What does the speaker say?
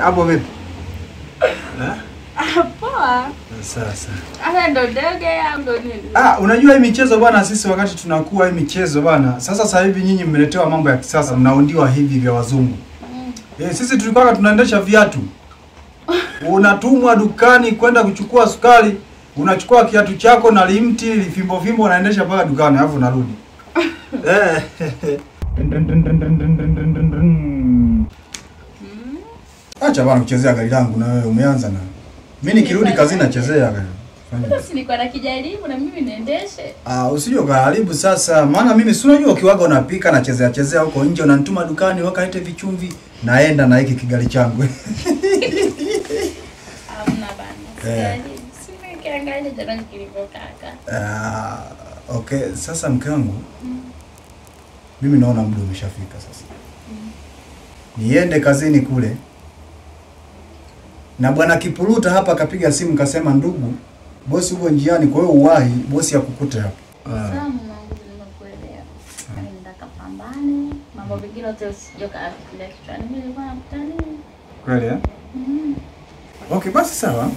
Hapo vipi? Poa. Sasa. Ana ndo ndege au ndo nini? Unajua hii michezo bwana, sisi wakati tunakuwa hii michezo bwana, sasa hivi nyinyi mmeletewa mambo ya kisasa, mnaundiwa hivi vya wazungu. Sisi tulikuwa tunaendesha viatu. Unatumwa dukani kwenda kuchukua sukari, unachukua kiatu chako na limti, lifimbo fimbo unaendesha mpaka dukani, alafu unarudi. Acha bwana kuchezea gari langu na wewe umeanza na. Mimi nikirudi kazini nachezea gari. Basi nilikuwa nakijaribu na mimi niendeshe. Usije karibu sasa. Maana mimi si unajua ukiwaga unapika na chezea huko nje unanituma dukani wakalete vichumvi naenda na hiki kigari changu. Hamna bana. Sisi kiangalia jana kilivyokaa. Okay, sasa mke wangu. Mimi naona muda umeshafika sasa. Niende kazini kule. Na bwana Kipuluta hapa akapiga simu kasema ndugu, bosi uko njiani kwa hiyo uwahi, bosi akukute hapa. Sawa mwanangu, nimekuelewa. Nenda kapambane, mambo mengine yote usijoka afikiria kichwani. Mimi nilikuwa nakutania. Kweli eh? Okay, basi sawa.